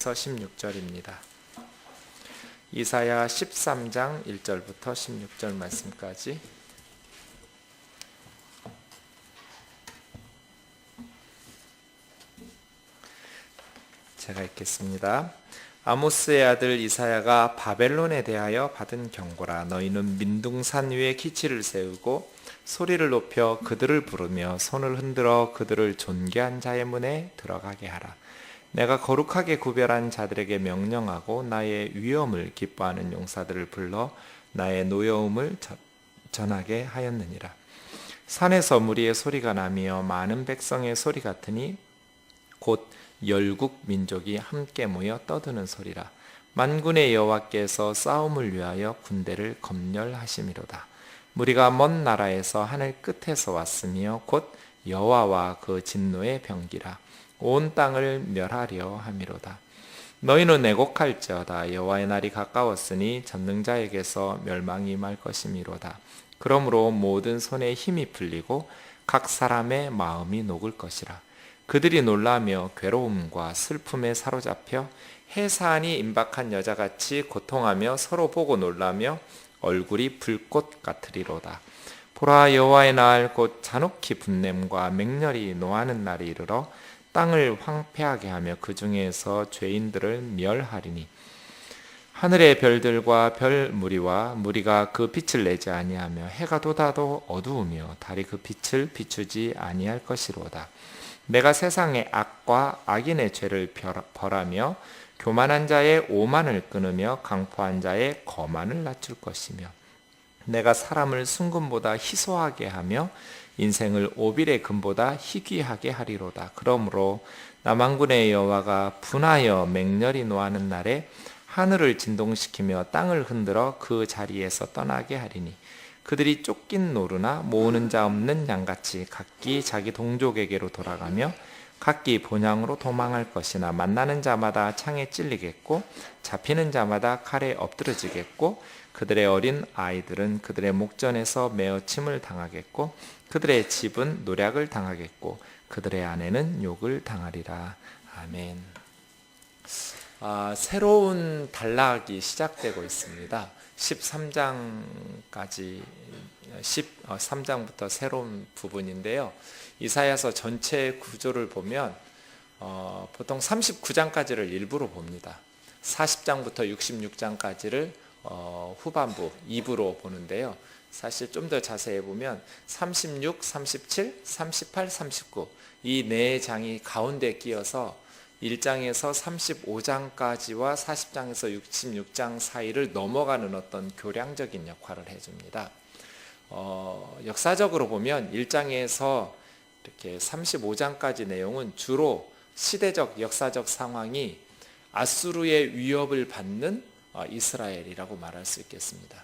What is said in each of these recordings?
16절입니다. 이사야 13장 1절부터 16절 말씀까지. 제가 읽겠습니다. 아모스의 아들 이사야가 바벨론에 대하여 받은 경고라. 너희는 민둥산 위에 기치를 세우고 소리를 높여 그들을 부르며 손을 흔들어 그들을 존귀한 자의 문에 들어가게 하라. 내가 거룩하게 구별한 자들에게 명령하고 나의 위엄을 기뻐하는 용사들을 불러 나의 노여움을 전하게 하였느니라. 산에서 무리의 소리가 나며 많은 백성의 소리 같으니 곧 열국 민족이 함께 모여 떠드는 소리라. 만군의 여호와께서 싸움을 위하여 군대를 검열하심이로다. 무리가 먼 나라에서 하늘 끝에서 왔으며 곧 여호와와 그 진노의 병기라. 온 땅을 멸하려 함이로다. 너희는 애곡할지어다. 여호와의 날이 가까웠으니 전능자에게서 멸망이 임할 것이미로다. 그러므로 모든 손에 힘이 풀리고 각 사람의 마음이 녹을 것이라. 그들이 놀라며 괴로움과 슬픔에 사로잡혀 해산이 임박한 여자같이 고통하며 서로 보고 놀라며 얼굴이 불꽃 같으리로다. 보라, 여호와의 날 곧 잔혹히 분냄과 맹렬히 노하는 날이 이르러 땅을 황폐하게 하며 그 중에서 죄인들을 멸하리니 하늘의 별들과 별 무리와 무리가 그 빛을 내지 아니하며 해가 돋아도 어두우며 달이 그 빛을 비추지 아니할 것이로다. 내가 세상의 악과 악인의 죄를 벌하며 교만한 자의 오만을 끊으며 강포한 자의 거만을 낮출 것이며 내가 사람을 순금보다 희소하게 하며 인생을 오빌의 금보다 희귀하게 하리로다. 그러므로 남한군의 여호와가 분하여 맹렬히 노하는 날에 하늘을 진동시키며 땅을 흔들어 그 자리에서 떠나게 하리니 그들이 쫓긴 노루나 모으는 자 없는 양같이 각기 자기 동족에게로 돌아가며 각기 본향으로 도망할 것이나 만나는 자마다 창에 찔리겠고 잡히는 자마다 칼에 엎드러지겠고 그들의 어린 아이들은 그들의 목전에서 메어침을 당하겠고 그들의 집은 노략을 당하겠고 그들의 아내는 욕을 당하리라. 아멘. 새로운 단락이 시작되고 있습니다. 13장까지 13장부터 새로운 부분인데요. 이사야서 전체 구조를 보면 보통 39장까지를 일부로 봅니다. 40장부터 66장까지를 후반부 2부로 보는데요. 사실 좀 더 자세히 보면 36, 37, 38, 39 이 네 장이 가운데 끼어서 1장에서 35장까지와 40장에서 66장 사이를 넘어가는 어떤 교량적인 역할을 해줍니다. 역사적으로 보면 1장에서 이렇게 35장까지 내용은 주로 시대적 역사적 상황이 아수르의 위협을 받는 이스라엘이라고 말할 수 있겠습니다.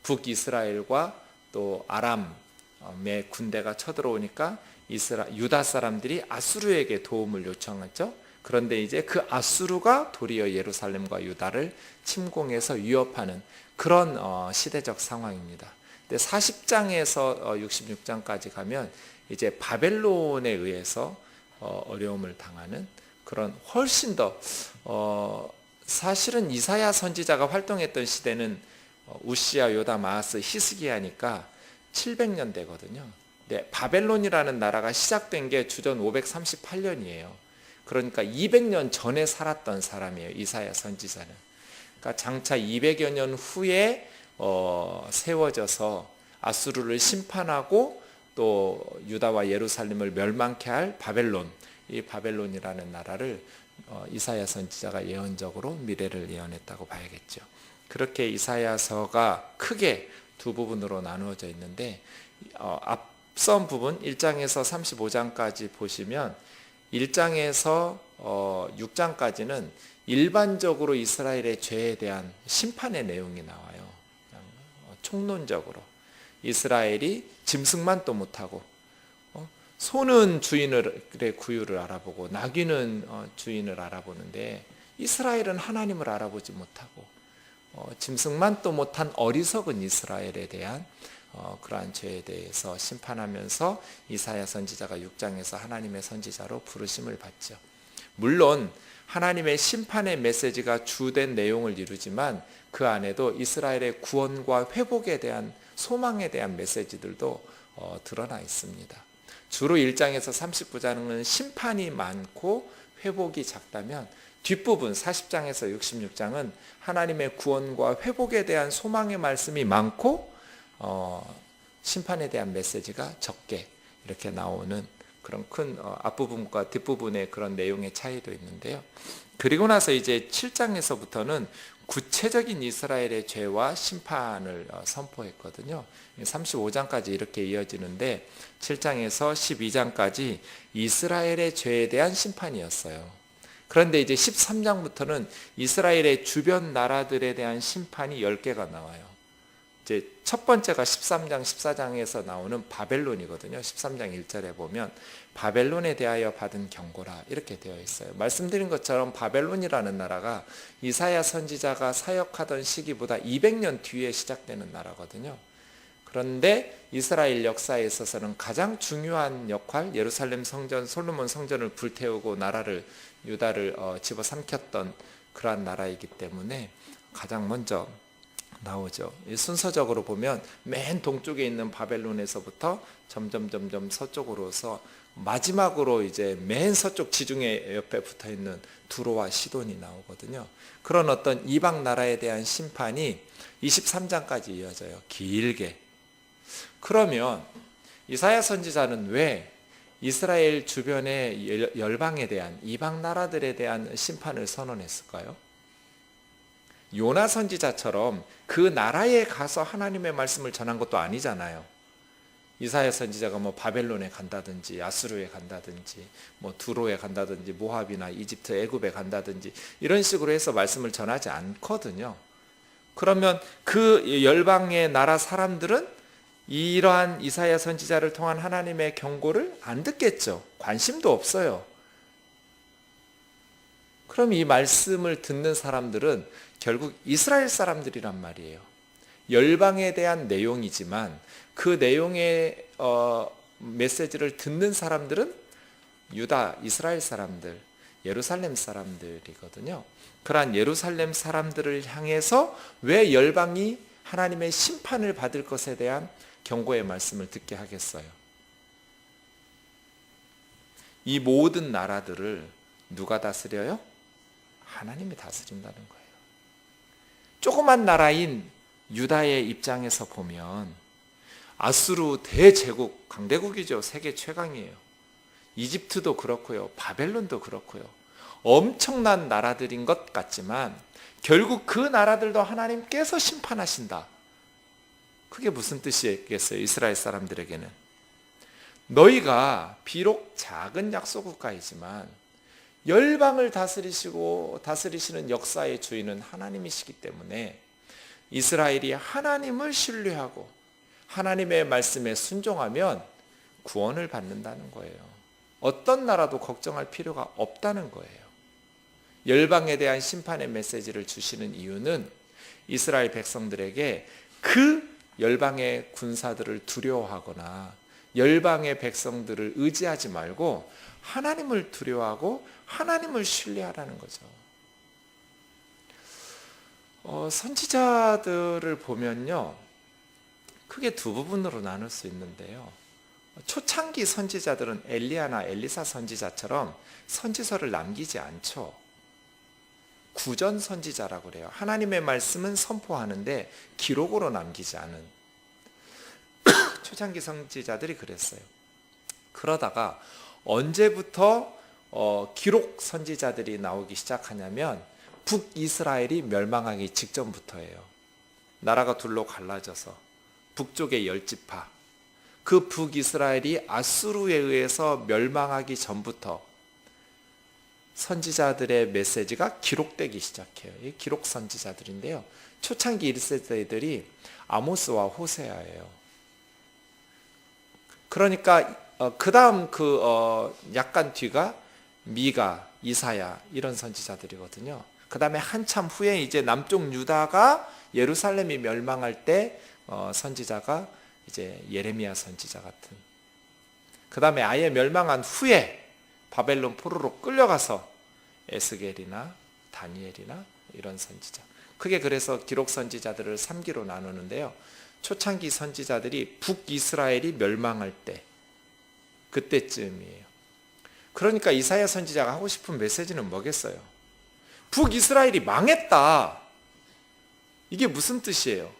북이스라엘과 또 아람의 군대가 쳐들어오니까 유다 사람들이 아수르에게 도움을 요청했죠. 그런데 이제 그 아수르가 도리어 예루살렘과 유다를 침공해서 위협하는 그런 시대적 상황입니다. 근데 40장에서 66장까지 가면 이제 바벨론에 의해서 어려움을 당하는 그런 훨씬 더 사실은 이사야 선지자가 활동했던 시대는 우시야, 요담, 아하스, 히스기야니까 700년대거든요. 근데 바벨론이라는 나라가 시작된 게 주전 538년이에요. 그러니까 200년 전에 살았던 사람이에요. 이사야 선지자는. 그러니까 장차 200여 년 후에 세워져서 아수르를 심판하고 또 유다와 예루살렘을 멸망케 할 바벨론, 이 바벨론이라는 나라를 이사야 선지자가 예언적으로 미래를 예언했다고 봐야겠죠. 그렇게 이사야서가 크게 두 부분으로 나누어져 있는데 앞선 부분 1장에서 35장까지 보시면 1장에서 6장까지는 일반적으로 이스라엘의 죄에 대한 심판의 내용이 나와요. 총론적으로 이스라엘이 짐승만 또 못하고 소는 주인의 구유를 알아보고 나귀는 주인을 알아보는데 이스라엘은 하나님을 알아보지 못하고 짐승만 또 못한 어리석은 이스라엘에 대한 그러한 죄에 대해서 심판하면서 이사야 선지자가 6장에서 하나님의 선지자로 부르심을 받죠. 물론 하나님의 심판의 메시지가 주된 내용을 이루지만 그 안에도 이스라엘의 구원과 회복에 대한 소망에 대한 메시지들도 드러나 있습니다. 주로 1장에서 39장은 심판이 많고 회복이 작다면 뒷부분 40장에서 66장은 하나님의 구원과 회복에 대한 소망의 말씀이 많고 심판에 대한 메시지가 적게 이렇게 나오는 그런 큰 앞부분과 뒷부분의 그런 내용의 차이도 있는데요. 그리고 나서 이제 7장에서부터는 구체적인 이스라엘의 죄와 심판을 선포했거든요. 35장까지 이렇게 이어지는데 7장에서 12장까지 이스라엘의 죄에 대한 심판이었어요. 그런데 이제 13장부터는 이스라엘의 주변 나라들에 대한 심판이 10개가 나와요. 이제 첫 번째가 13장, 14장에서 나오는 바벨론이거든요. 13장 1절에 보면 바벨론에 대하여 받은 경고라 이렇게 되어 있어요. 말씀드린 것처럼 바벨론이라는 나라가 이사야 선지자가 사역하던 시기보다 200년 뒤에 시작되는 나라거든요. 그런데 이스라엘 역사에 있어서는 가장 중요한 역할, 예루살렘 성전, 솔로몬 성전을 불태우고 나라를 유다를 집어삼켰던 그러한 나라이기 때문에 가장 먼저 나오죠. 순서적으로 보면 맨 동쪽에 있는 바벨론에서부터 점점 서쪽으로서 마지막으로 이제 맨 서쪽 지중해 옆에 붙어 있는 두로와 시돈이 나오거든요. 그런 어떤 이방 나라에 대한 심판이 23장까지 이어져요. 길게. 그러면 이사야 선지자는 왜 이스라엘 주변의 열방에 대한 이방 나라들에 대한 심판을 선언했을까요? 요나 선지자처럼 그 나라에 가서 하나님의 말씀을 전한 것도 아니잖아요. 이사야 선지자가 뭐 바벨론에 간다든지 아수르에 간다든지 뭐 두로에 간다든지 모압이나 이집트, 애굽에 간다든지 이런 식으로 해서 말씀을 전하지 않거든요. 그러면 그 열방의 나라 사람들은 이러한 이사야 선지자를 통한 하나님의 경고를 안 듣겠죠. 관심도 없어요. 그럼 이 말씀을 듣는 사람들은 결국 이스라엘 사람들이란 말이에요. 열방에 대한 내용이지만 그 내용의 메시지를 듣는 사람들은 유다, 이스라엘 사람들, 예루살렘 사람들이거든요. 그러한 예루살렘 사람들을 향해서 왜 열방이 하나님의 심판을 받을 것에 대한 경고의 말씀을 듣게 하겠어요? 이 모든 나라들을 누가 다스려요? 하나님이 다스린다는 거예요. 조그만 나라인 유다의 입장에서 보면 아수르 대제국, 강대국이죠. 세계 최강이에요. 이집트도 그렇고요. 바벨론도 그렇고요. 엄청난 나라들인 것 같지만 결국 그 나라들도 하나님께서 심판하신다. 그게 무슨 뜻이겠어요? 이스라엘 사람들에게는. 너희가 비록 작은 약소국가이지만 열방을 다스리시는 역사의 주인은 하나님이시기 때문에 이스라엘이 하나님을 신뢰하고 하나님의 말씀에 순종하면 구원을 받는다는 거예요. 어떤 나라도 걱정할 필요가 없다는 거예요. 열방에 대한 심판의 메시지를 주시는 이유는 이스라엘 백성들에게 그 열방의 군사들을 두려워하거나 열방의 백성들을 의지하지 말고 하나님을 두려워하고 하나님을 신뢰하라는 거죠. 선지자들을 보면요, 크게 두 부분으로 나눌 수 있는데요. 초창기 선지자들은 엘리야나 엘리사 선지자처럼 선지서를 남기지 않죠. 구전 선지자라고 그래요. 하나님의 말씀은 선포하는데 기록으로 남기지 않은 초창기 선지자들이 그랬어요. 그러다가 언제부터 기록 선지자들이 나오기 시작하냐면 북이스라엘이 멸망하기 직전부터예요. 나라가 둘로 갈라져서 북쪽의 10지파, 그 북이스라엘이 아수르에 의해서 멸망하기 전부터 선지자들의 메시지가 기록되기 시작해요. 이 기록 선지자들인데요. 초창기 1세대들이 아모스와 호세아예요. 그러니까 그 다음 약간 뒤가 미가, 이사야 이런 선지자들이거든요. 그 다음에 한참 후에 이제 남쪽 유다가 예루살렘이 멸망할 때 선지자가 이제 예레미야 선지자 같은. 그 다음에 아예 멸망한 후에 바벨론 포로로 끌려가서 에스겔이나 다니엘이나 이런 선지자. 크게 그래서 기록 선지자들을 3기로 나누는데요. 초창기 선지자들이 북이스라엘이 멸망할 때, 그때쯤이에요. 그러니까 이사야 선지자가 하고 싶은 메시지는 뭐겠어요? 북이스라엘이 망했다. 이게 무슨 뜻이에요?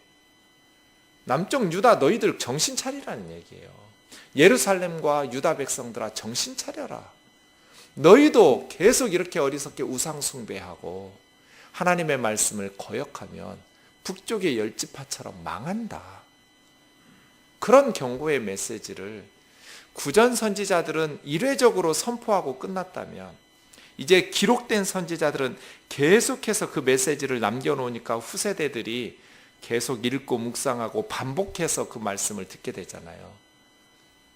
남쪽 유다 너희들 정신 차리라는 얘기예요. 예루살렘과 유다 백성들아 정신 차려라. 너희도 계속 이렇게 어리석게 우상 숭배하고 하나님의 말씀을 거역하면 북쪽의 열지파처럼 망한다. 그런 경고의 메시지를 구전 선지자들은 일회적으로 선포하고 끝났다면, 이제 기록된 선지자들은 계속해서 그 메시지를 남겨놓으니까 후세대들이 계속 읽고 묵상하고 반복해서 그 말씀을 듣게 되잖아요.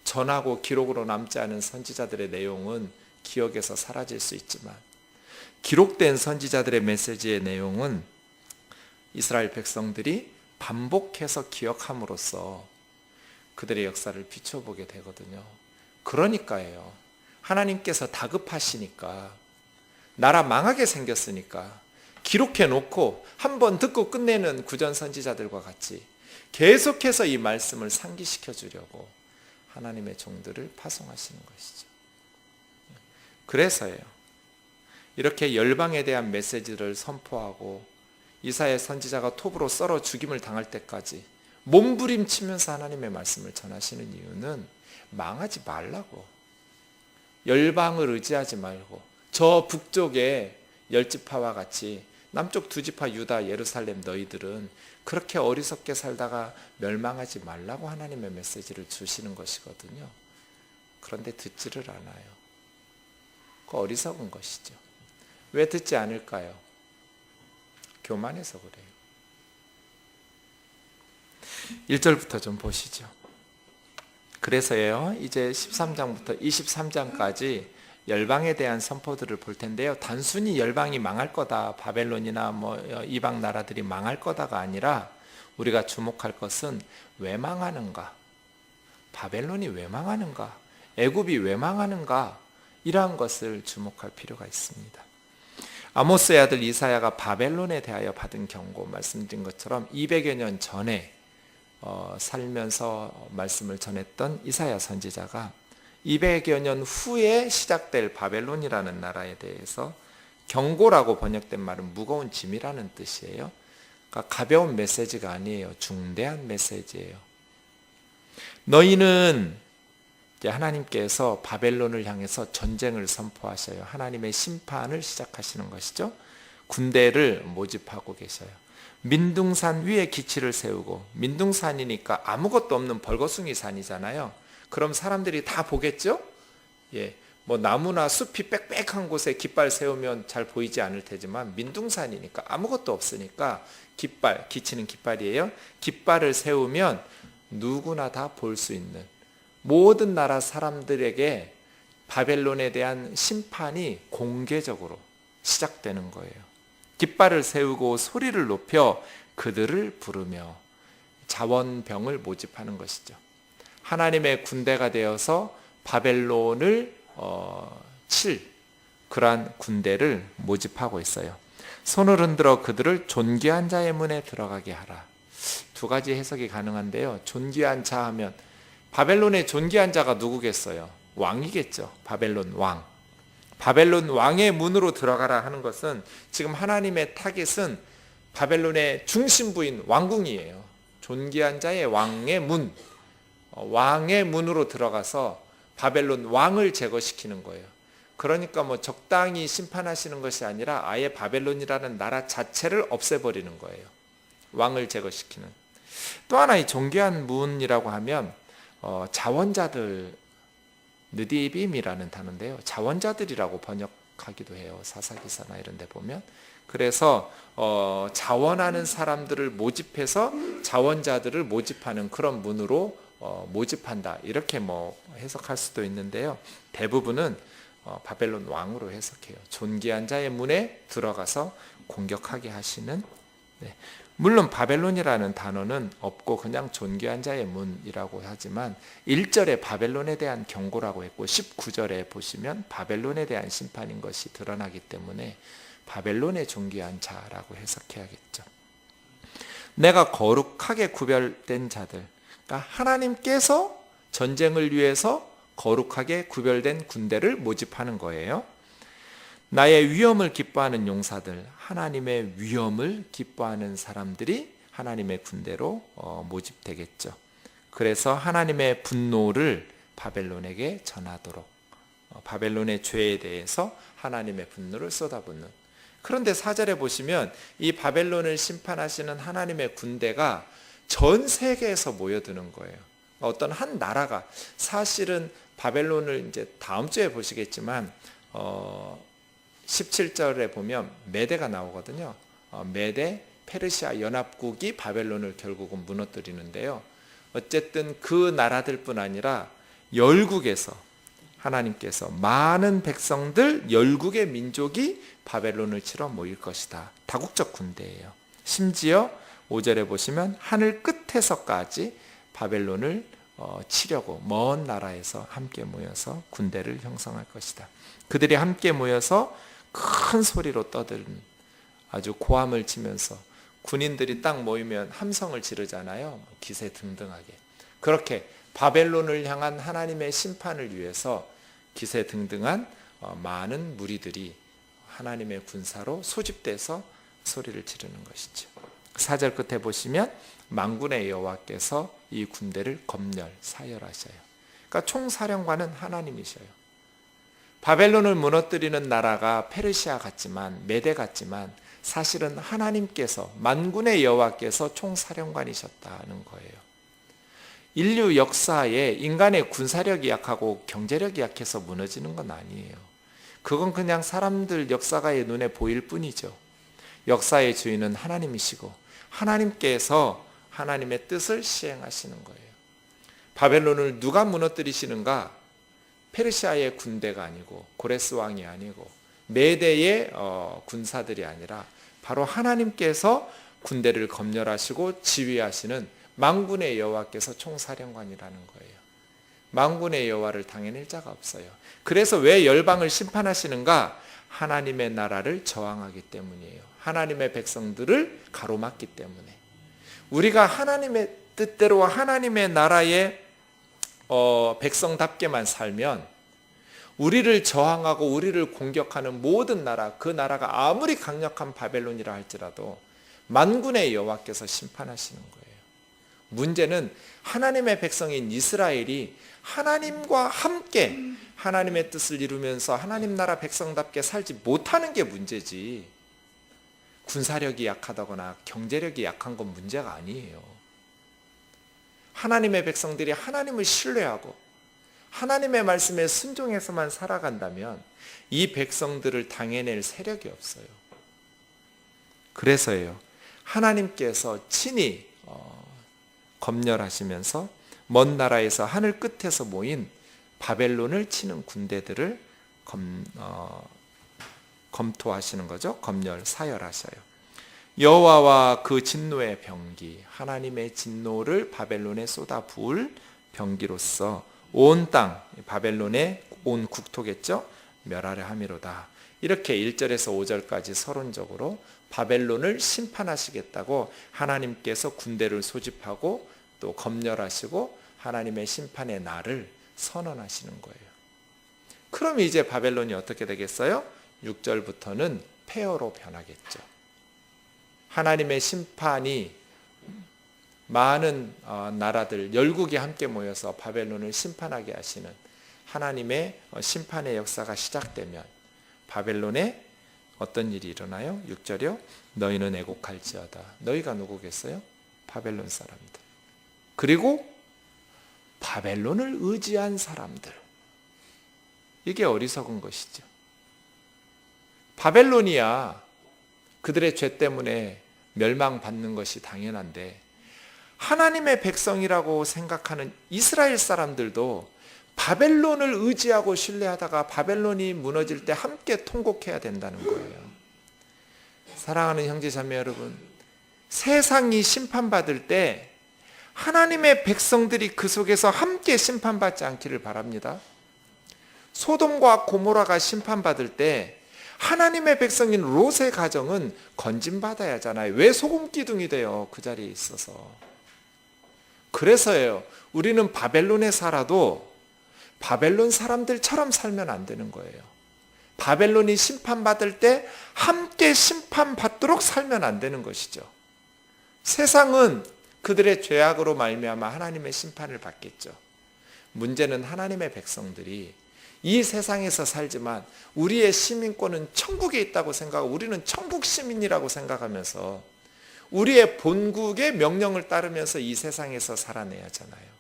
전하고 기록으로 남지 않은 선지자들의 내용은 기억에서 사라질 수 있지만, 기록된 선지자들의 메시지의 내용은 이스라엘 백성들이 반복해서 기억함으로써 그들의 역사를 비춰보게 되거든요. 그러니까예요. 하나님께서 다급하시니까, 나라 망하게 생겼으니까 기록해놓고 한번 듣고 끝내는 구전 선지자들과 같이 계속해서 이 말씀을 상기시켜 주려고 하나님의 종들을 파송하시는 것이죠. 그래서예요. 이렇게 열방에 대한 메시지를 선포하고 이사야 선지자가 톱으로 썰어 죽임을 당할 때까지 몸부림치면서 하나님의 말씀을 전하시는 이유는 망하지 말라고, 열방을 의지하지 말고 저 북쪽의 열지파와 같이 남쪽 두 지파 유다 예루살렘 너희들은 그렇게 어리석게 살다가 멸망하지 말라고 하나님의 메시지를 주시는 것이거든요. 그런데 듣지를 않아요. 그 어리석은 것이죠. 왜 듣지 않을까요? 교만해서 그래요. 1절부터 좀 보시죠. 그래서요, 이제 13장부터 23장까지 열방에 대한 선포들을 볼 텐데요. 단순히 열방이 망할 거다, 바벨론이나 이방 나라들이 망할 거다가 아니라 우리가 주목할 것은 왜 망하는가, 바벨론이 왜 망하는가, 애굽이 왜 망하는가, 이러한 것을 주목할 필요가 있습니다. 아모스의 아들 이사야가 바벨론에 대하여 받은 경고, 말씀드린 것처럼 200여 년 전에 살면서 말씀을 전했던 이사야 선지자가 200여 년 후에 시작될 바벨론이라는 나라에 대해서 경고라고 번역된 말은 무거운 짐이라는 뜻이에요. 그러니까 가벼운 메시지가 아니에요. 중대한 메시지예요. 너희는, 이제 하나님께서 바벨론을 향해서 전쟁을 선포하셔요. 하나님의 심판을 시작하시는 것이죠. 군대를 모집하고 계셔요. 민둥산 위에 기치를 세우고, 민둥산이니까 아무것도 없는 벌거숭이 산이잖아요. 그럼 사람들이 다 보겠죠? 예, 나무나 숲이 빽빽한 곳에 깃발 세우면 잘 보이지 않을 테지만 민둥산이니까 아무것도 없으니까 깃발, 기치는 깃발이에요. 깃발을 세우면 누구나 다 볼 수 있는, 모든 나라 사람들에게 바벨론에 대한 심판이 공개적으로 시작되는 거예요. 깃발을 세우고 소리를 높여 그들을 부르며 자원병을 모집하는 것이죠. 하나님의 군대가 되어서 바벨론을 칠 그러한 군대를 모집하고 있어요. 손을 흔들어 그들을 존귀한 자의 문에 들어가게 하라. 두 가지 해석이 가능한데요. 존귀한 자 하면 바벨론의 존귀한 자가 누구겠어요? 왕이겠죠. 바벨론 왕. 바벨론 왕의 문으로 들어가라 하는 것은 지금 하나님의 타겟은 바벨론의 중심부인 왕궁이에요. 존귀한 자의 왕의 문, 왕의 문으로 들어가서 바벨론 왕을 제거시키는 거예요. 그러니까 적당히 심판하시는 것이 아니라 아예 바벨론이라는 나라 자체를 없애버리는 거예요. 왕을 제거시키는. 또 하나 이 존귀한 문이라고 하면 자원자들, 느디빔이라는 단어인데요. 자원자들이라고 번역하기도 해요. 사사기사나 이런 데 보면. 그래서 자원하는 사람들을 모집해서 자원자들을 모집하는 그런 문으로 모집한다. 이렇게 해석할 수도 있는데요. 대부분은 바벨론 왕으로 해석해요. 존귀한 자의 문에 들어가서 공격하게 하시는 네. 물론 바벨론이라는 단어는 없고 그냥 존귀한 자의 문이라고 하지만 1절에 바벨론에 대한 경고라고 했고 19절에 보시면 바벨론에 대한 심판인 것이 드러나기 때문에 바벨론의 존귀한 자라고 해석해야겠죠. 내가 거룩하게 구별된 자들, 그러니까 하나님께서 전쟁을 위해서 거룩하게 구별된 군대를 모집하는 거예요. 나의 위엄을 기뻐하는 용사들, 하나님의 위엄을 기뻐하는 사람들이 하나님의 군대로 모집되겠죠. 그래서 하나님의 분노를 바벨론에게 전하도록 바벨론의 죄에 대해서 하나님의 분노를 쏟아붓는. 그런데 4절에 보시면 이 바벨론을 심판하시는 하나님의 군대가 전 세계에서 모여드는 거예요. 어떤 한 나라가, 사실은 바벨론을 이제 다음 주에 보시겠지만 17절에 보면 메대가 나오거든요. 메대, 페르시아 연합국이 바벨론을 결국은 무너뜨리는데요. 어쨌든 그 나라들뿐 아니라 열국에서 하나님께서 많은 백성들, 열국의 민족이 바벨론을 치러 모일 것이다. 다국적 군대예요. 심지어 5절에 보시면 하늘 끝에서까지 바벨론을 치려고 먼 나라에서 함께 모여서 군대를 형성할 것이다. 그들이 함께 모여서 큰 소리로 떠드는, 아주 고함을 치면서, 군인들이 딱 모이면 함성을 지르잖아요. 기세 등등하게. 그렇게 바벨론을 향한 하나님의 심판을 위해서 기세 등등한 많은 무리들이 하나님의 군사로 소집돼서 소리를 지르는 것이죠. 4절 끝에 보시면 만군의 여호와께서 이 군대를 검열, 사열하셔요. 그러니까 총사령관은 하나님이셔요. 바벨론을 무너뜨리는 나라가 페르시아 같지만, 메대 같지만 사실은 하나님께서, 만군의 여호와께서 총사령관이셨다는 거예요. 인류 역사에 인간의 군사력이 약하고 경제력이 약해서 무너지는 건 아니에요. 그건 그냥 사람들 역사가의 눈에 보일 뿐이죠. 역사의 주인은 하나님이시고 하나님께서 하나님의 뜻을 시행하시는 거예요. 바벨론을 누가 무너뜨리시는가? 페르시아의 군대가 아니고, 고레스 왕이 아니고, 메대의 군사들이 아니라 바로 하나님께서 군대를 검열하시고 지휘하시는 만군의 여호와께서 총사령관이라는 거예요. 만군의 여호와를 당해낼 자가 없어요. 그래서 왜 열방을 심판하시는가? 하나님의 나라를 저항하기 때문이에요. 하나님의 백성들을 가로막기 때문에. 우리가 하나님의 뜻대로 하나님의 나라의 백성답게만 살면, 우리를 저항하고 우리를 공격하는 모든 나라, 그 나라가 아무리 강력한 바벨론이라 할지라도 만군의 여호와께서 심판하시는 거예요. 문제는 하나님의 백성인 이스라엘이 하나님과 함께 하나님의 뜻을 이루면서 하나님 나라 백성답게 살지 못하는 게 문제지, 군사력이 약하다거나 경제력이 약한 건 문제가 아니에요. 하나님의 백성들이 하나님을 신뢰하고 하나님의 말씀에 순종해서만 살아간다면 이 백성들을 당해낼 세력이 없어요. 그래서요, 하나님께서 친히 검열하시면서 먼 나라에서 하늘 끝에서 모인 바벨론을 치는 군대들을 검토하시는 거죠. 검열, 사열하셔요. 여호와와 그 진노의 병기, 하나님의 진노를 바벨론에 쏟아 부을 병기로서 온 땅, 바벨론의 온 국토겠죠, 멸하려 함이로다. 이렇게 1절에서 5절까지 서론적으로 바벨론을 심판하시겠다고 하나님께서 군대를 소집하고 또 검열하시고 하나님의 심판의 날을 선언하시는 거예요. 그럼 이제 바벨론이 어떻게 되겠어요? 6절부터는 폐허로 변하겠죠. 하나님의 심판이 많은 나라들, 열국이 함께 모여서 바벨론을 심판하게 하시는 하나님의 심판의 역사가 시작되면 바벨론에 어떤 일이 일어나요? 6절이요. 너희는 애곡할지어다. 너희가 누구겠어요? 바벨론 사람들. 그리고 바벨론을 의지한 사람들. 이게 어리석은 것이죠. 바벨론이야 그들의 죄 때문에 멸망받는 것이 당연한데, 하나님의 백성이라고 생각하는 이스라엘 사람들도 바벨론을 의지하고 신뢰하다가 바벨론이 무너질 때 함께 통곡해야 된다는 거예요. 사랑하는 형제 자매 여러분, 세상이 심판받을 때 하나님의 백성들이 그 속에서 함께 심판받지 않기를 바랍니다. 소돔과 고모라가 심판받을 때 하나님의 백성인 롯의 가정은 건진받아야 하잖아요. 왜 소금기둥이 돼요? 그 자리에 있어서. 그래서예요. 우리는 바벨론에 살아도 바벨론 사람들처럼 살면 안 되는 거예요. 바벨론이 심판받을 때 함께 심판받도록 살면 안 되는 것이죠. 세상은 그들의 죄악으로 말미암아 하나님의 심판을 받겠죠. 문제는 하나님의 백성들이 이 세상에서 살지만 우리의 시민권은 천국에 있다고 생각하고 우리는 천국 시민이라고 생각하면서 우리의 본국의 명령을 따르면서 이 세상에서 살아내야 하잖아요.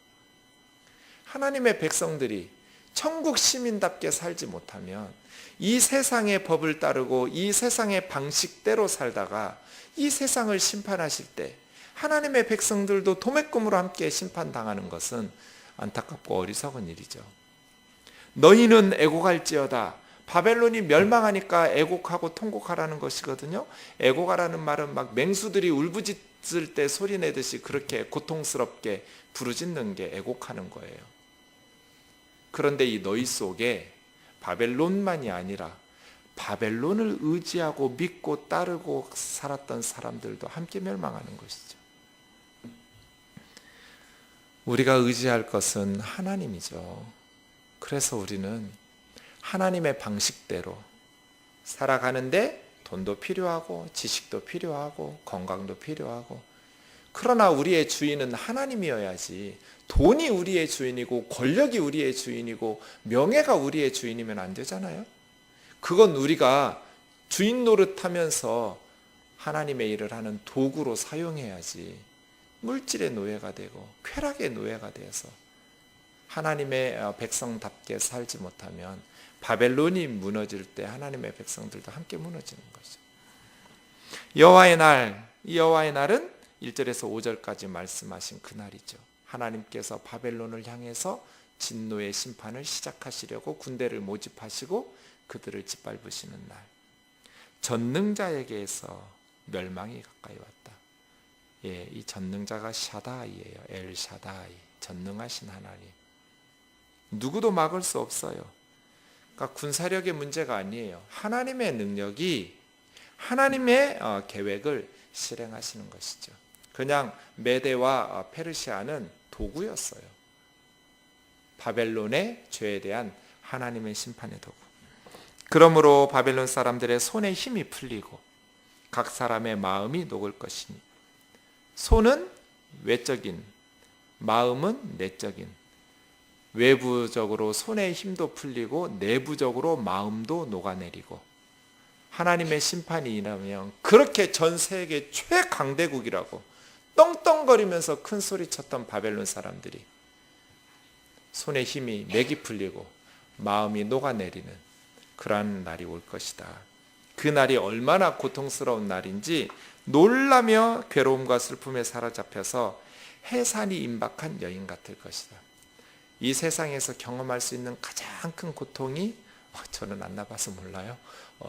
하나님의 백성들이 천국 시민답게 살지 못하면 이 세상의 법을 따르고 이 세상의 방식대로 살다가 이 세상을 심판하실 때 하나님의 백성들도 도매금으로 함께 심판당하는 것은 안타깝고 어리석은 일이죠. 너희는 애곡할지어다. 바벨론이 멸망하니까 애곡하고 통곡하라는 것이거든요. 애곡하라는 말은 막 맹수들이 울부짖을 때 소리내듯이 그렇게 고통스럽게 부르짖는 게 애곡하는 거예요. 그런데 이 너희 속에 바벨론만이 아니라 바벨론을 의지하고 믿고 따르고 살았던 사람들도 함께 멸망하는 것이죠. 우리가 의지할 것은 하나님이죠. 그래서 우리는 하나님의 방식대로 살아가는데 돈도 필요하고 지식도 필요하고 건강도 필요하고, 그러나 우리의 주인은 하나님이어야지 돈이 우리의 주인이고 권력이 우리의 주인이고 명예가 우리의 주인이면 안 되잖아요. 그건 우리가 주인 노릇하면서 하나님의 일을 하는 도구로 사용해야지 물질의 노예가 되고 쾌락의 노예가 되어서 하나님의 백성답게 살지 못하면 바벨론이 무너질 때 하나님의 백성들도 함께 무너지는 거죠. 여호와의 날, 이 여호와의 날은 1절에서 5절까지 말씀하신 그날이죠. 하나님께서 바벨론을 향해서 진노의 심판을 시작하시려고 군대를 모집하시고 그들을 짓밟으시는 날, 전능자에게서 멸망이 가까이 왔다. 예, 이 전능자가 샤다이예요. 엘 샤다이, 전능하신 하나님. 누구도 막을 수 없어요. 그러니까 군사력의 문제가 아니에요. 하나님의 능력이 하나님의 계획을 실행하시는 것이죠. 그냥 메대와 페르시아는 도구였어요. 바벨론의 죄에 대한 하나님의 심판의 도구. 그러므로 바벨론 사람들의 손에 힘이 풀리고 각 사람의 마음이 녹을 것이니, 손은 외적인, 마음은 내적인, 외부적으로 손의 힘도 풀리고 내부적으로 마음도 녹아내리고, 하나님의 심판이 일어나면 그렇게 전 세계 최강대국이라고 떵떵거리면서 큰 소리 쳤던 바벨론 사람들이 손에 힘이 맥이 풀리고 마음이 녹아내리는 그러한 날이 올 것이다. 그 날이 얼마나 고통스러운 날인지 놀라며 괴로움과 슬픔에 사로잡혀서 해산이 임박한 여인 같을 것이다. 이 세상에서 경험할 수 있는 가장 큰 고통이, 저는 안 나봐서 몰라요,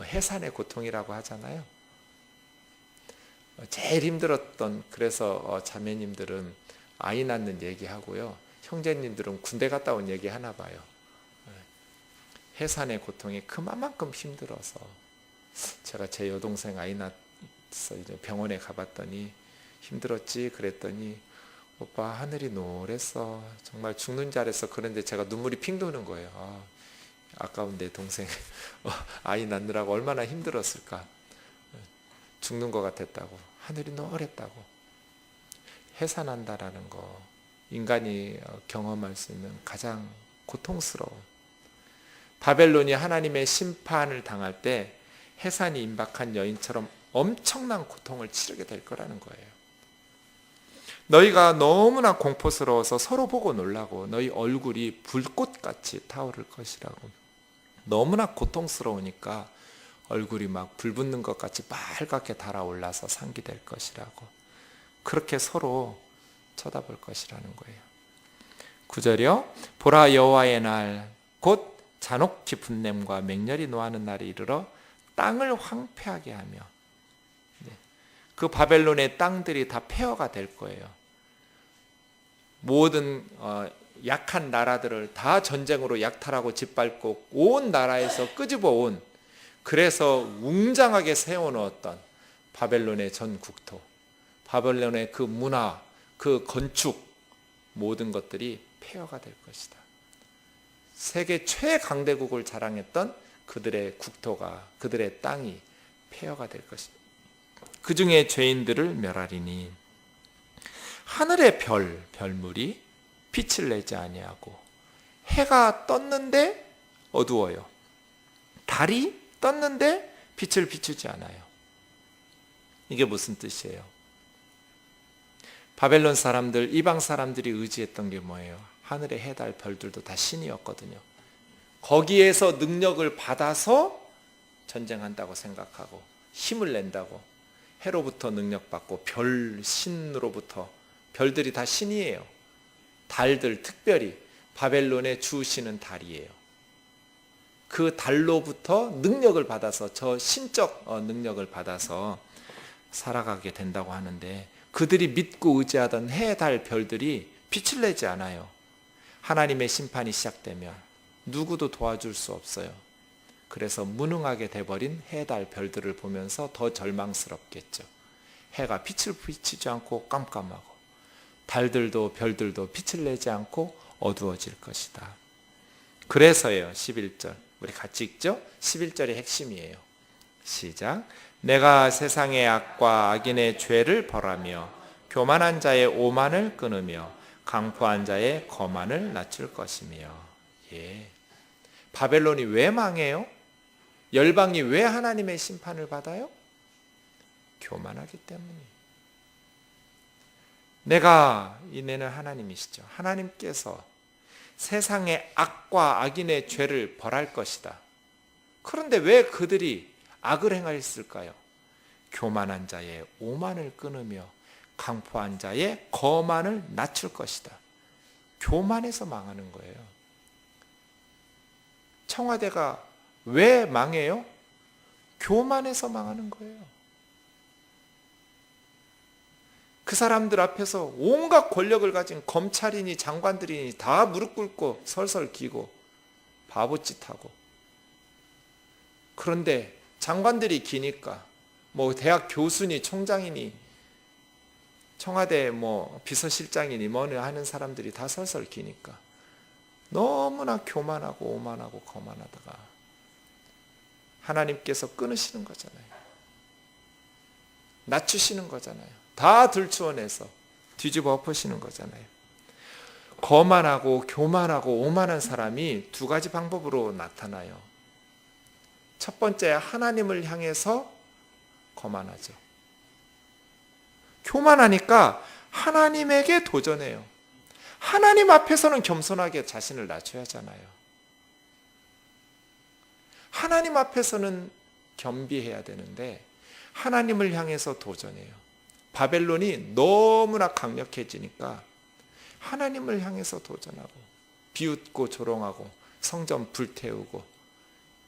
해산의 고통이라고 하잖아요. 제일 힘들었던, 그래서 자매님들은 아이 낳는 얘기하고요, 형제님들은 군대 갔다 온 얘기 하나 봐요. 해산의 고통이 그만큼 힘들어서, 제가 제 여동생 아이 낳아서 이제 병원에 가봤더니 힘들었지 그랬더니, 오빠 하늘이 노랬어, 정말 죽는 줄 알았어. 그런데 제가 눈물이 핑 도는 거예요. 아까운 내 동생 아이 낳느라고 얼마나 힘들었을까. 죽는 것 같았다고, 하늘이 노랬다고. 해산한다라는 거, 인간이 경험할 수 있는 가장 고통스러운, 바벨론이 하나님의 심판을 당할 때 해산이 임박한 여인처럼 엄청난 고통을 치르게 될 거라는 거예요. 너희가 너무나 공포스러워서 서로 보고 놀라고 너희 얼굴이 불꽃같이 타오를 것이라고. 너무나 고통스러우니까 얼굴이 막 불붙는 것 같이 빨갛게 달아올라서 상기될 것이라고. 그렇게 서로 쳐다볼 것이라는 거예요. 9절이요. 보라, 여호와의 날 곧 잔혹히 분냄과 맹렬히 노하는 날이 이르러 땅을 황폐하게 하며. 그 바벨론의 땅들이 다 폐허가 될 거예요. 모든 약한 나라들을 다 전쟁으로 약탈하고 짓밟고 온 나라에서 끄집어 온, 그래서 웅장하게 세워놓았던 바벨론의 전 국토, 바벨론의 그 문화, 그 건축, 모든 것들이 폐허가 될 것이다. 세계 최강대국을 자랑했던 그들의 국토가, 그들의 땅이 폐허가 될 것이다. 그 중에 죄인들을 멸하리니 하늘의 별물이 빛을 내지 아니하고, 해가 떴는데 어두워요. 달이 떴는데 빛을 비추지 않아요. 이게 무슨 뜻이에요? 바벨론 사람들, 이방 사람들이 의지했던 게 뭐예요? 하늘의 해, 달, 별들도 다 신이었거든요. 거기에서 능력을 받아서 전쟁한다고 생각하고 힘을 낸다고, 해로부터 능력받고 별 신으로부터, 별들이 다 신이에요. 달들, 특별히 바벨론의 주신은 달이에요. 그 달로부터 능력을 받아서, 저 신적 능력을 받아서 살아가게 된다고 하는데, 그들이 믿고 의지하던 해, 달, 별들이 빛을 내지 않아요. 하나님의 심판이 시작되면 누구도 도와줄 수 없어요. 그래서 무능하게 돼버린 해, 달, 별들을 보면서 더 절망스럽겠죠. 해가 빛을 비치지 않고 깜깜하고, 달들도 별들도 빛을 내지 않고 어두워질 것이다. 그래서요, 11절 우리 같이 읽죠? 11절이 핵심이에요. 시작. 내가 세상의 악과 악인의 죄를 벌하며 교만한 자의 오만을 끊으며 강포한 자의 거만을 낮출 것이며. 예. 바벨론이 왜 망해요? 열방이 왜 하나님의 심판을 받아요? 교만하기 때문이에요. 내가 이내는 하나님이시죠. 하나님께서 세상의 악과 악인의 죄를 벌할 것이다. 그런데 왜 그들이 악을 행하였을까요? 교만한 자의 오만을 끊으며 강포한 자의 거만을 낮출 것이다. 교만해서 망하는 거예요. 청와대가 왜 망해요? 교만해서 망하는 거예요. 그 사람들 앞에서 온갖 권력을 가진 검찰이니 장관들이니 다 무릎 꿇고 설설 기고 바보짓하고, 그런데 장관들이 기니까 뭐 대학 교수니 총장이니 청와대 뭐 비서실장이니 뭐니 하는 사람들이 다 설설 기니까 너무나 교만하고 오만하고 거만하다가 하나님께서 끊으시는 거잖아요. 낮추시는 거잖아요. 다 들추어내서 뒤집어 엎으시는 거잖아요. 거만하고 교만하고 오만한 사람이 두 가지 방법으로 나타나요. 첫 번째, 하나님을 향해서 거만하죠. 교만하니까 하나님에게 도전해요. 하나님 앞에서는 겸손하게 자신을 낮춰야 하잖아요. 하나님 앞에서는 겸비해야 되는데 하나님을 향해서 도전해요. 바벨론이 너무나 강력해지니까 하나님을 향해서 도전하고 비웃고 조롱하고 성전 불태우고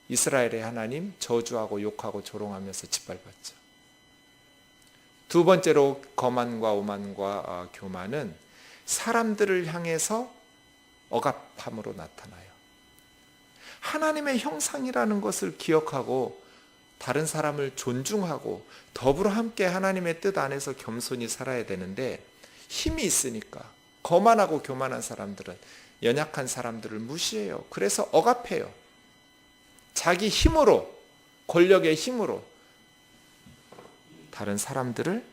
이스라엘의 하나님 저주하고 욕하고 조롱하면서 짓밟았죠. 두 번째로 거만과 오만과 교만은 사람들을 향해서 억압함으로 나타나요. 하나님의 형상이라는 것을 기억하고 다른 사람을 존중하고 더불어 함께 하나님의 뜻 안에서 겸손히 살아야 되는데 힘이 있으니까 거만하고 교만한 사람들은 연약한 사람들을 무시해요. 그래서 억압해요. 자기 힘으로, 권력의 힘으로 다른 사람들을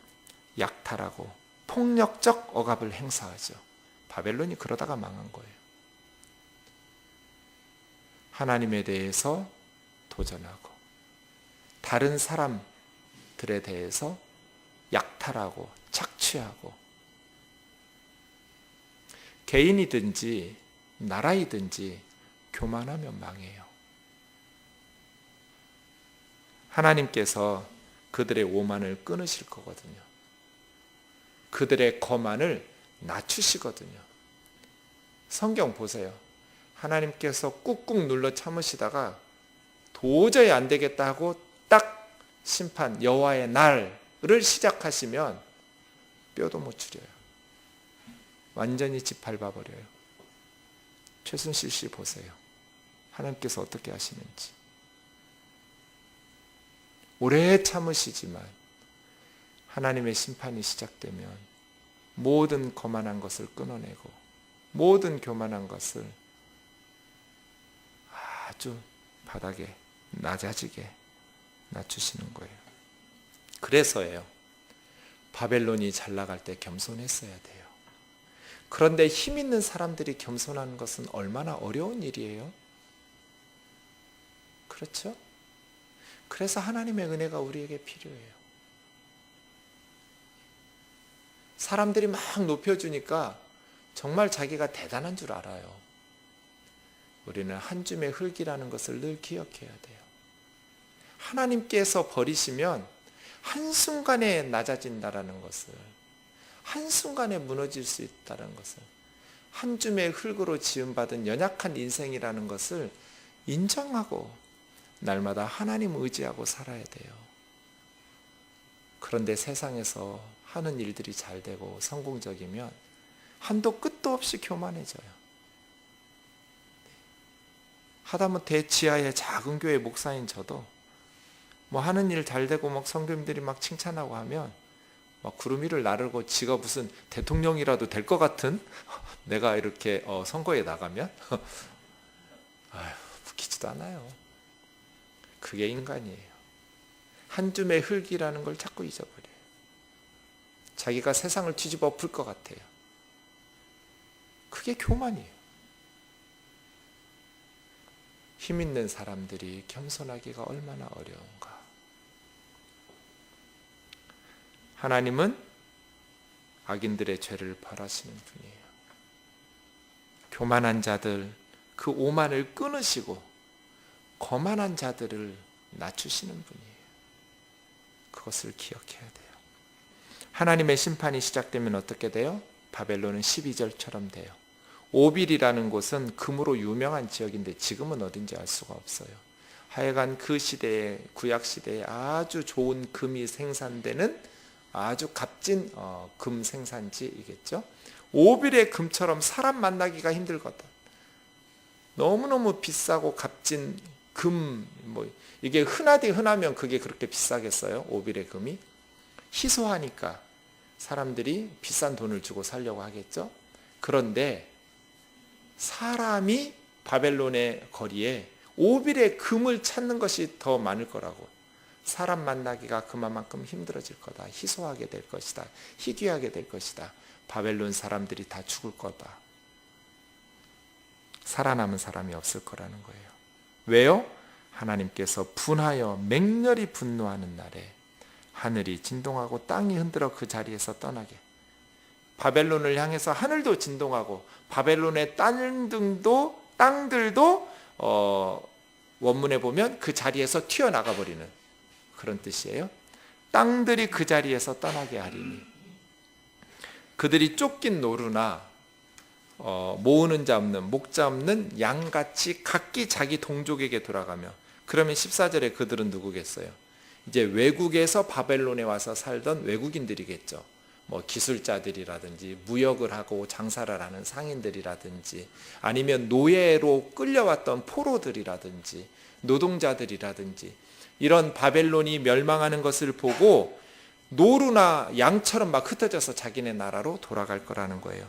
약탈하고 폭력적 억압을 행사하죠. 바벨론이 그러다가 망한 거예요. 하나님에 대해서 도전하고 다른 사람들에 대해서 약탈하고 착취하고, 개인이든지 나라이든지 교만하면 망해요. 하나님께서 그들의 오만을 끊으실 거거든요. 그들의 거만을 낮추시거든요. 성경 보세요. 하나님께서 꾹꾹 눌러 참으시다가 도저히 안 되겠다 하고 딱 심판 여호와의 날 시작하시면 뼈도 못 추려요. 완전히 짓밟아버려요. 최순실 씨 보세요. 하나님께서 어떻게 하시는지. 오래 참으시지만 하나님의 심판이 시작되면 모든 거만한 것을 끊어내고 모든 교만한 것을 아주 바닥에 낮아지게 낮추시는 거예요. 그래서예요. 바벨론이 잘 나갈 때 겸손했어야 돼요. 그런데 힘 있는 사람들이 겸손하는 것은 얼마나 어려운 일이에요. 그렇죠? 그래서 하나님의 은혜가 우리에게 필요해요. 사람들이 막 높여주니까 정말 자기가 대단한 줄 알아요. 우리는 한 줌의 흙이라는 것을 늘 기억해야 돼요. 하나님께서 버리시면 한순간에 낮아진다라는 것을, 한순간에 무너질 수 있다는 것을, 한 줌의 흙으로 지음받은 연약한 인생이라는 것을 인정하고 날마다 하나님 의지하고 살아야 돼요. 그런데 세상에서 하는 일들이 잘 되고 성공적이면 한도 끝도 없이 교만해져요. 하다못해 지하의 작은 교회 목사인 저도 뭐 하는 일 잘 되고 막 성도님들이 막 칭찬하고 하면 막 구름 위를 나르고 지가 무슨 대통령이라도 될 것 같은 내가 이렇게 선거에 나가면 아휴, 웃기지도 않아요. 그게 인간이에요. 한 줌의 흙이라는 걸 자꾸 잊어버려요. 자기가 세상을 뒤집어 엎을 것 같아요. 그게 교만이에요. 힘 있는 사람들이 겸손하기가 얼마나 어려운가. 하나님은 악인들의 죄를 벌하시는 분이에요. 교만한 자들, 그 오만을 끊으시고 거만한 자들을 낮추시는 분이에요. 그것을 기억해야 돼요. 하나님의 심판이 시작되면 어떻게 돼요? 바벨론은 12절처럼 돼요. 오빌이라는 곳은 금으로 유명한 지역인데 지금은 어딘지 알 수가 없어요. 하여간 그 시대에, 구약 시대에 아주 좋은 금이 생산되는 아주 값진 금 생산지이겠죠. 오빌의 금처럼 사람 만나기가 힘들거든. 너무너무 비싸고 값진 금, 이게 흔하면 그게 그렇게 비싸겠어요? 오빌의 금이 희소하니까 사람들이 비싼 돈을 주고 살려고 하겠죠. 그런데 사람이 바벨론의 거리에 오빌의 금을 찾는 것이 더 많을 거라고. 사람 만나기가 그만큼 힘들어질 거다. 희소하게 될 것이다. 희귀하게 될 것이다. 바벨론 사람들이 다 죽을 거다. 살아남은 사람이 없을 거라는 거예요. 왜요? 하나님께서 분하여 맹렬히 분노하는 날에 하늘이 진동하고 땅이 흔들어 그 자리에서 떠나게. 바벨론을 향해서 하늘도 진동하고 바벨론의 땅들도 원문에 보면 그 자리에서 튀어나가 버리는 그런 뜻이에요. 땅들이 그 자리에서 떠나게 하리니 그들이 쫓긴 노루나 모으는 자 없는 목자 없는 양같이 각기 자기 동족에게 돌아가며. 그러면 14절에 그들은 누구겠어요? 이제 외국에서 바벨론에 와서 살던 외국인들이겠죠. 뭐 기술자들이라든지 무역을 하고 장사를 하는 상인들이라든지 아니면 노예로 끌려왔던 포로들이라든지 노동자들이라든지 이런 바벨론이 멸망하는 것을 보고 노루나 양처럼 막 흩어져서 자기네 나라로 돌아갈 거라는 거예요.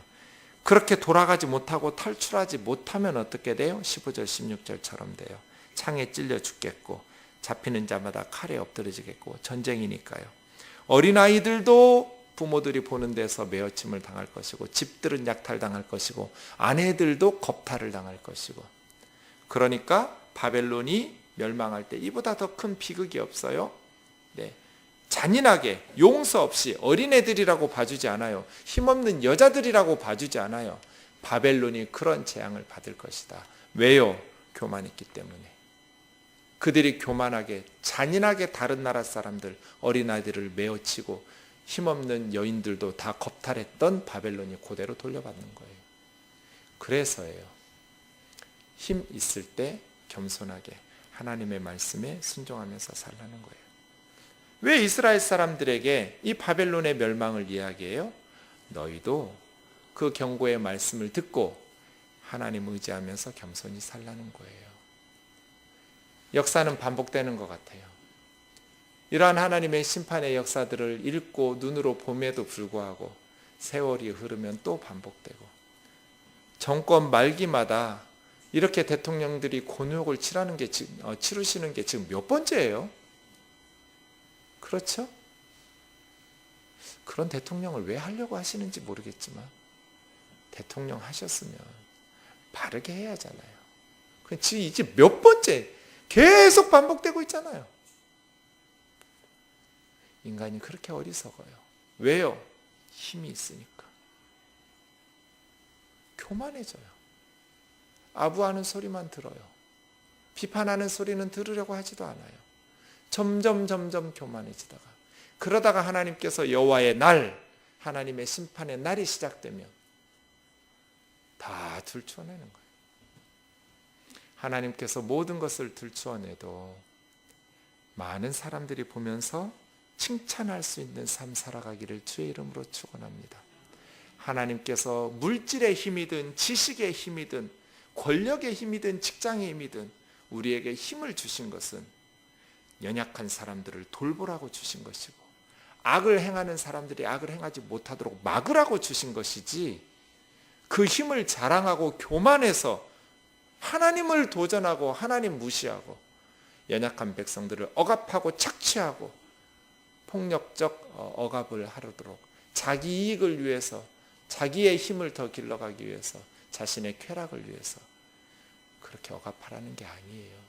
그렇게 돌아가지 못하고 탈출하지 못하면 어떻게 돼요? 15절 16절처럼 돼요. 창에 찔려 죽겠고 잡히는 자마다 칼에 엎드러지겠고 전쟁이니까요. 어린아이들도 부모들이 보는 데서 매어침을 당할 것이고 집들은 약탈당할 것이고 아내들도 겁탈을 당할 것이고. 그러니까 바벨론이 멸망할 때 이보다 더 큰 비극이 없어요. 네. 잔인하게 용서 없이 어린애들이라고 봐주지 않아요. 힘없는 여자들이라고 봐주지 않아요. 바벨론이 그런 재앙을 받을 것이다. 왜요? 교만했기 때문에. 그들이 교만하게 잔인하게 다른 나라 사람들 어린아이들을 메어치고 힘없는 여인들도 다 겁탈했던 바벨론이 그대로 돌려받는 거예요. 그래서예요. 힘 있을 때 겸손하게 하나님의 말씀에 순종하면서 살라는 거예요. 왜 이스라엘 사람들에게 이 바벨론의 멸망을 이야기해요? 너희도 그 경고의 말씀을 듣고 하나님 의지하면서 겸손히 살라는 거예요. 역사는 반복되는 것 같아요. 이러한 하나님의 심판의 역사들을 읽고 눈으로 봄에도 불구하고 세월이 흐르면 또 반복되고, 정권 말기마다 이렇게 대통령들이 곤욕을 치르시는 게 지금 몇 번째예요? 그렇죠? 그런 대통령을 왜 하려고 하시는지 모르겠지만 대통령 하셨으면 바르게 해야 하잖아요. 지금 이제 몇 번째 계속 반복되고 있잖아요. 인간이 그렇게 어리석어요. 왜요? 힘이 있으니까. 교만해져요. 아부하는 소리만 들어요. 비판하는 소리는 들으려고 하지도 않아요. 점점 교만해지다가, 그러다가 하나님께서 여호와의 날, 하나님의 심판의 날이 시작되면 다 들추어내는 거예요. 하나님께서 모든 것을 들추어내도 많은 사람들이 보면서 칭찬할 수 있는 삶 살아가기를 주의 이름으로 축원합니다. 하나님께서 물질의 힘이든 지식의 힘이든 권력의 힘이든 직장의 힘이든 우리에게 힘을 주신 것은 연약한 사람들을 돌보라고 주신 것이고, 악을 행하는 사람들이 악을 행하지 못하도록 막으라고 주신 것이지, 그 힘을 자랑하고 교만해서 하나님을 도전하고 하나님 무시하고 연약한 백성들을 억압하고 착취하고 폭력적 억압을 하도록 자기 이익을 위해서, 자기의 힘을 더 길러가기 위해서, 자신의 쾌락을 위해서 그렇게 억압하라는 게 아니에요.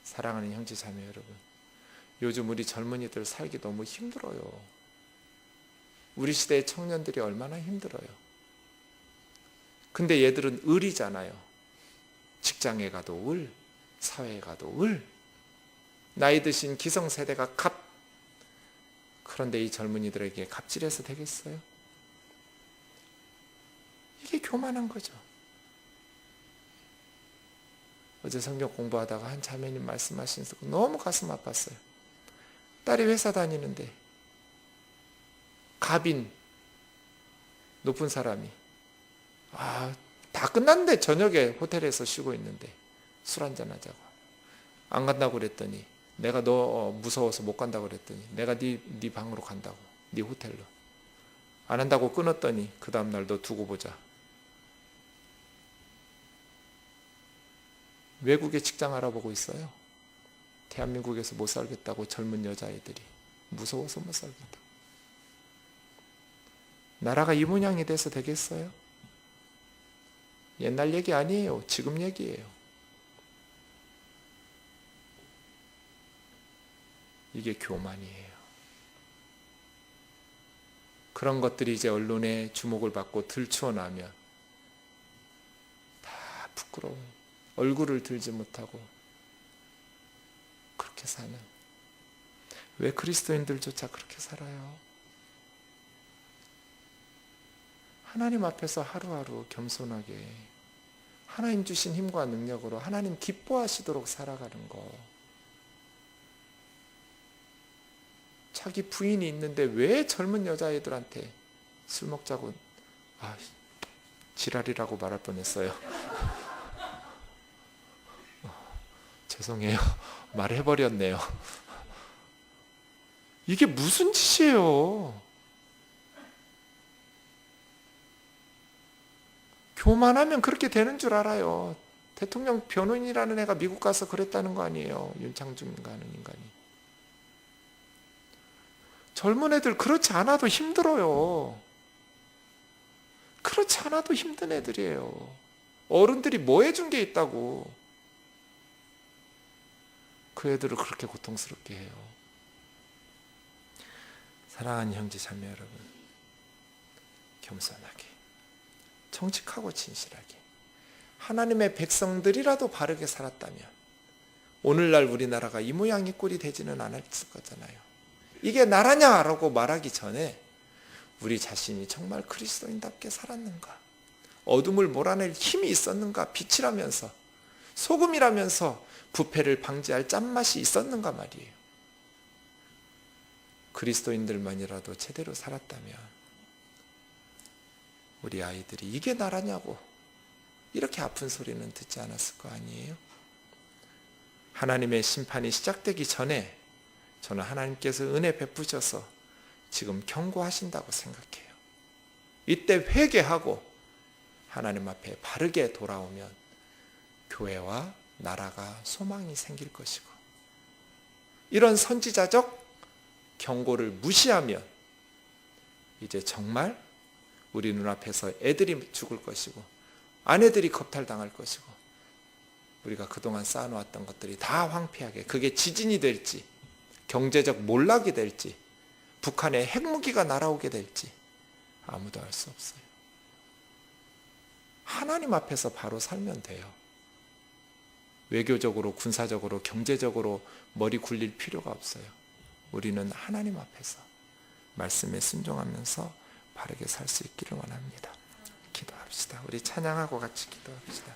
사랑하는 형제 자매 여러분, 요즘 우리 젊은이들 살기 너무 힘들어요. 우리 시대의 청년들이 얼마나 힘들어요. 근데 얘들은 을이잖아요. 직장에 가도 을, 사회에 가도 을, 나이 드신 기성세대가 갑. 그런데 이 젊은이들에게 갑질해서 되겠어요? 이게 교만한 거죠. 어제 성경 공부하다가 한 자매님 말씀하신 거 너무 가슴 아팠어요. 딸이 회사 다니는데 갑인 높은 사람이 다 끝났는데 저녁에 호텔에서 쉬고 있는데 술 한잔 하자고, 안 간다고 그랬더니 내가 너 무서워서 못 간다고 그랬더니 내가 네 방으로 간다고, 네 호텔로. 안 한다고 끊었더니 그 다음날 너 두고 보자. 외국에 직장 알아보고 있어요. 대한민국에서 못 살겠다고 젊은 여자애들이 무서워서 못 살겠다. 나라가 이 모양이 돼서 되겠어요? 옛날 얘기 아니에요. 지금 얘기예요. 이게 교만이에요. 그런 것들이 이제 언론의 주목을 받고 들추어나면 다 부끄러워요. 얼굴을 들지 못하고 그렇게 사는, 왜 그리스도인들조차 그렇게 살아요? 하나님 앞에서 하루하루 겸손하게 하나님 주신 힘과 능력으로 하나님 기뻐하시도록 살아가는 거. 자기 부인이 있는데 왜 젊은 여자애들한테 술 먹자고, 지랄이라고 말할 뻔했어요. 죄송해요. 말해버렸네요. 이게 무슨 짓이에요? 교만하면 그렇게 되는 줄 알아요. 대통령 변호인이라는 애가 미국 가서 그랬다는 거 아니에요. 윤창중인가 하는 인간이. 젊은 애들 그렇지 않아도 힘들어요. 그렇지 않아도 힘든 애들이에요. 어른들이 뭐 해준 게 있다고 그 애들을 그렇게 고통스럽게 해요. 사랑하는 형제 자매 여러분, 겸손하게, 정직하고 진실하게 하나님의 백성들이라도 바르게 살았다면 오늘날 우리나라가 이 모양 이 꼴이 되지는 않았을 거잖아요. 이게 나라냐라고 말하기 전에 우리 자신이 정말 그리스도인답게 살았는가, 어둠을 몰아낼 힘이 있었는가, 빛이라면서 소금이라면서 부패를 방지할 짠맛이 있었는가 말이에요. 그리스도인들만이라도 제대로 살았다면 우리 아이들이 이게 나라냐고 이렇게 아픈 소리는 듣지 않았을 거 아니에요? 하나님의 심판이 시작되기 전에 저는 하나님께서 은혜 베푸셔서 지금 경고하신다고 생각해요. 이때 회개하고 하나님 앞에 바르게 돌아오면 교회와 나라가 소망이 생길 것이고, 이런 선지자적 경고를 무시하면 이제 정말 우리 눈앞에서 애들이 죽을 것이고 아내들이 겁탈당할 것이고 우리가 그동안 쌓아놓았던 것들이 다 황폐하게, 그게 지진이 될지 경제적 몰락이 될지 북한에 핵무기가 날아오게 될지 아무도 알 수 없어요. 하나님 앞에서 바로 살면 돼요. 외교적으로, 군사적으로, 경제적으로 머리 굴릴 필요가 없어요. 우리는 하나님 앞에서 말씀에 순종하면서 바르게 살 수 있기를 원합니다. 기도합시다. 우리 찬양하고 같이 기도합시다.